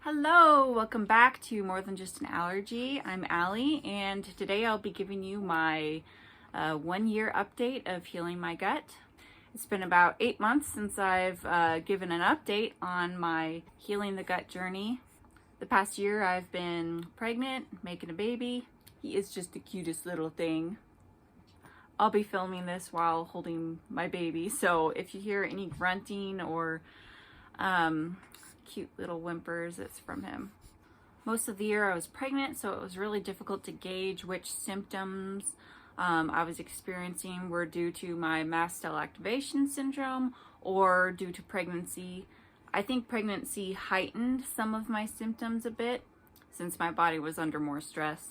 Hello, welcome back to More Than Just an Allergy. I'm Allie, and today I'll be giving you my 1-year update of healing my gut. It's been about 8 months since I've given an update on my healing the gut journey. The past year I've been pregnant, making a baby. He is just the cutest little thing. I'll be filming this while holding my baby, so if you hear any grunting or cute little whimpers, it's from him. Most of the year I was pregnant, so it was really difficult to gauge which symptoms I was experiencing were due to my Mast Cell Activation Syndrome or due to pregnancy. I think pregnancy heightened some of my symptoms a bit since my body was under more stress.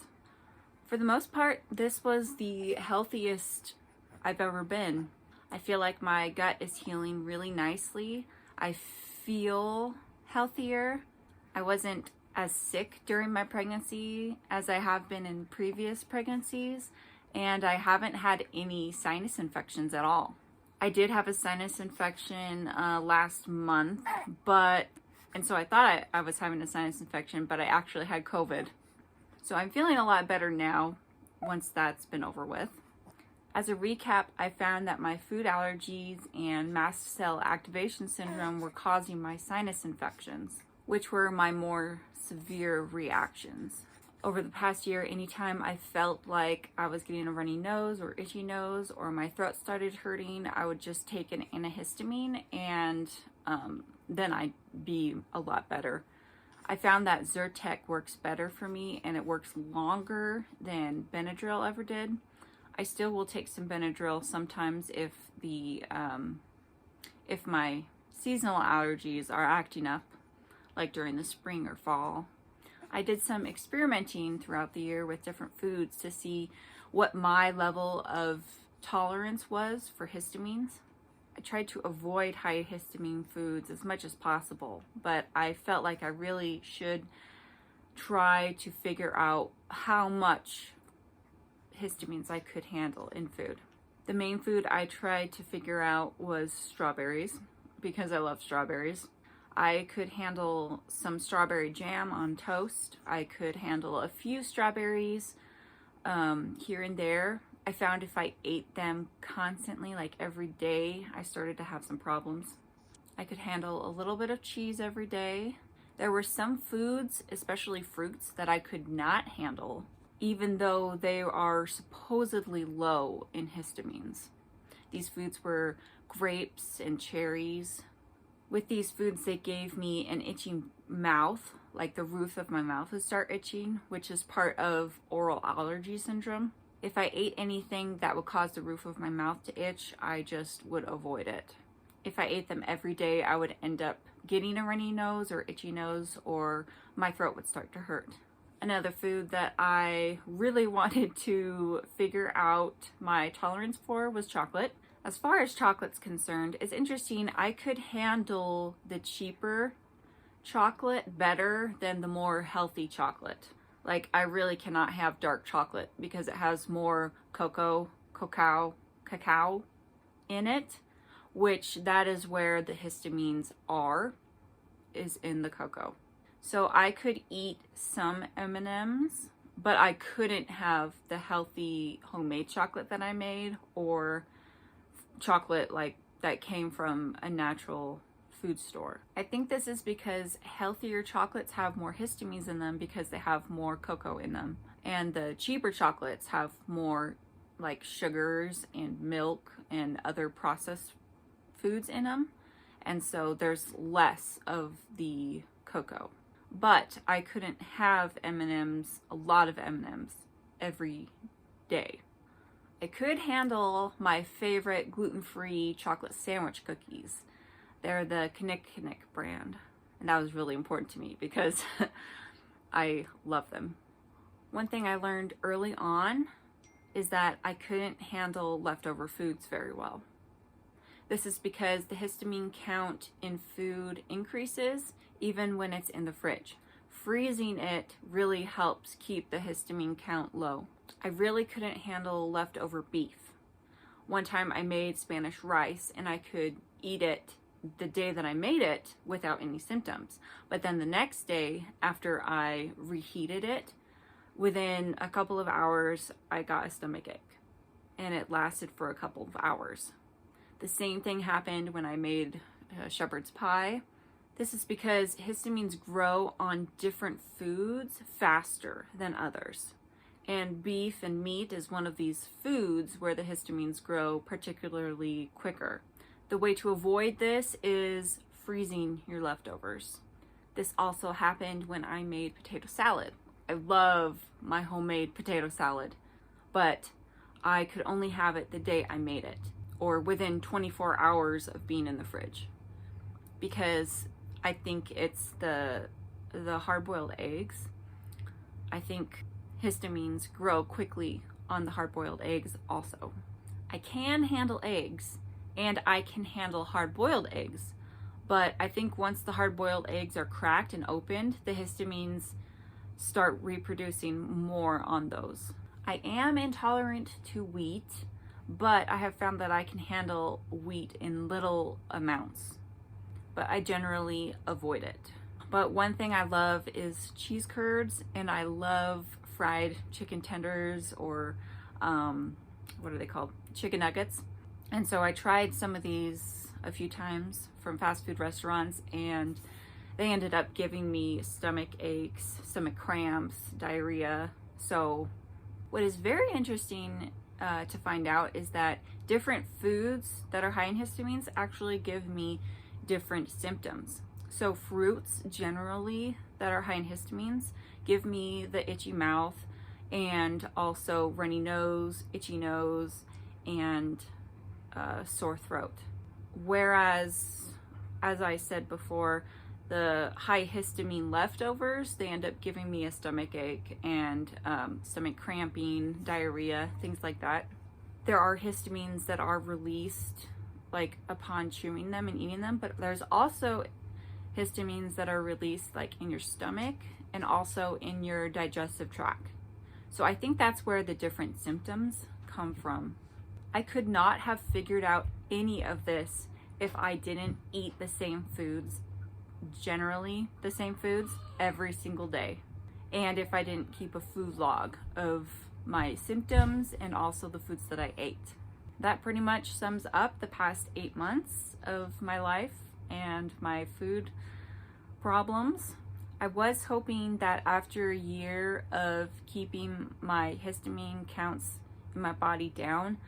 For the most part, this was the healthiest I've ever been. I feel like my gut is healing really nicely. I feel healthier. I wasn't as sick during my pregnancy as I have been in previous pregnancies, and I haven't had any sinus infections at all. I did have a sinus infection last month, and so I thought I was having a sinus infection, but I actually had COVID. So I'm feeling a lot better now once that's been over with. As a recap, I found that my food allergies and mast cell activation syndrome were causing my sinus infections, which were my more severe reactions. Over the past year, anytime I felt like I was getting a runny nose or itchy nose or my throat started hurting, I would just take an antihistamine and then I'd be a lot better. I found that Zyrtec works better for me and it works longer than Benadryl ever did. I still will take some Benadryl sometimes if my seasonal allergies are acting up, like during the spring or fall. I did some experimenting throughout the year with different foods to see what my level of tolerance was for histamines. I tried to avoid high histamine foods as much as possible, but I felt like I really should try to figure out how much histamines I could handle in food. The main food I tried to figure out was strawberries because I love strawberries. I could handle some strawberry jam on toast. I could handle a few strawberries here and there. I found if I ate them constantly, like every day, I started to have some problems. I could handle a little bit of cheese every day. There were some foods, especially fruits, that I could not handle, even though they are supposedly low in histamines. These foods were grapes and cherries. With these foods, they gave me an itchy mouth, like the roof of my mouth would start itching, which is part of oral allergy syndrome. If I ate anything that would cause the roof of my mouth to itch, I just would avoid it. If I ate them every day, I would end up getting a runny nose or itchy nose, or my throat would start to hurt. Another food that I really wanted to figure out my tolerance for was chocolate. As far as chocolate's concerned, it's interesting. I could handle the cheaper chocolate better than the more healthy chocolate. Like, I really cannot have dark chocolate because it has more cacao in it, which that is where the histamines is in the cocoa. So I could eat some M&Ms, but I couldn't have the healthy homemade chocolate that I made or chocolate like that came from a natural food store. I think this is because healthier chocolates have more histamines in them because they have more cocoa in them. And the cheaper chocolates have more like sugars and milk and other processed foods in them. And so there's less of the cocoa. But I couldn't have M&Ms, a lot of M&Ms every day. I could handle my favorite gluten-free chocolate sandwich cookies. They're the Knick brand. And that was really important to me because I love them. One thing I learned early on is that I couldn't handle leftover foods very well. This is because the histamine count in food increases even when it's in the fridge. Freezing it really helps keep the histamine count low. I really couldn't handle leftover beef. One time I made Spanish rice and I could eat it the day that I made it without any symptoms. But then the next day, after I reheated it, within a couple of hours, I got a stomach ache, and it lasted for a couple of hours. The same thing happened when I made shepherd's pie. This is because histamines grow on different foods faster than others. And beef and meat is one of these foods where the histamines grow particularly quicker. The way to avoid this is freezing your leftovers. This also happened when I made potato salad. I love my homemade potato salad, but I could only have it the day I made it, or within 24 hours of being in the fridge, because I think it's the hard-boiled eggs. I think histamines grow quickly on the hard-boiled eggs also. I can handle eggs, and I can handle hard-boiled eggs, but I think once the hard-boiled eggs are cracked and opened, the histamines start reproducing more on those. I am intolerant to wheat, but I have found that I can handle wheat in little amounts, but I generally avoid it. But one thing I love is cheese curds, and I love fried chicken tenders, or what are they called? Chicken nuggets. And so I tried some of these a few times from fast food restaurants, and they ended up giving me stomach aches, stomach cramps, diarrhea. So what is very interesting to find out is that different foods that are high in histamines actually give me different symptoms. So fruits generally that are high in histamines give me the itchy mouth, and also runny nose, itchy nose, and sore throat. Whereas, as I said before, the high histamine leftovers, they end up giving me a stomach ache and stomach cramping, diarrhea, things like that. There are histamines that are released like upon chewing them and eating them, but there's also histamines that are released like in your stomach and also in your digestive tract. So I think that's where the different symptoms come from. I could not have figured out any of this if I didn't eat the same foods, generally the same foods, every single day. And if I didn't keep a food log of my symptoms and also the foods that I ate. That pretty much sums up the past 8 months of my life and my food problems. I was hoping that after a year of keeping my histamine counts in my body down,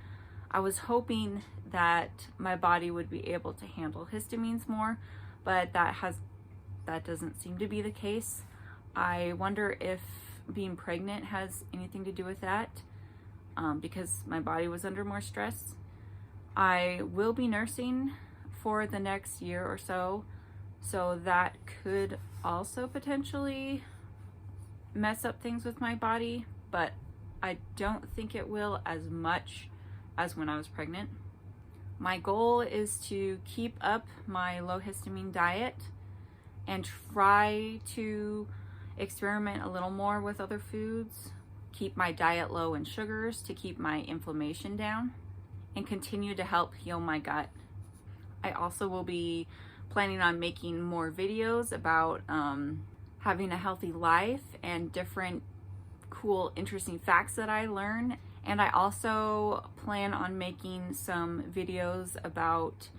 I was hoping that my body would be able to handle histamines more, but that doesn't seem to be the case. I wonder if being pregnant has anything to do with that, because my body was under more stress. I will be nursing for the next year or so, so that could also potentially mess up things with my body, but I don't think it will as much as when I was pregnant. My goal is to keep up my low histamine diet and try to experiment a little more with other foods, keep my diet low in sugars to keep my inflammation down, and continue to help heal my gut. I also will be planning on making more videos about having a healthy life and different cool, interesting facts that I learn. And I also plan on making some videos about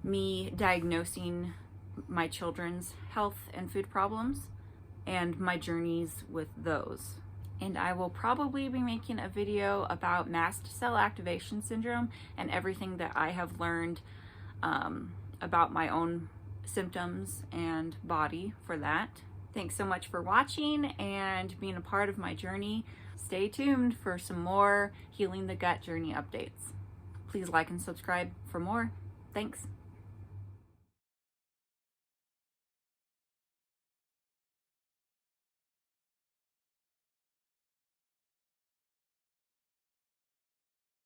me diagnosing my children's health and food problems and my journeys with those. And I will probably be making a video about Mast Cell Activation Syndrome and everything that I have learned about my own symptoms and body for that. Thanks so much for watching and being a part of my journey. Stay tuned for some more Healing the Gut journey updates. Please like and subscribe for more. Thanks.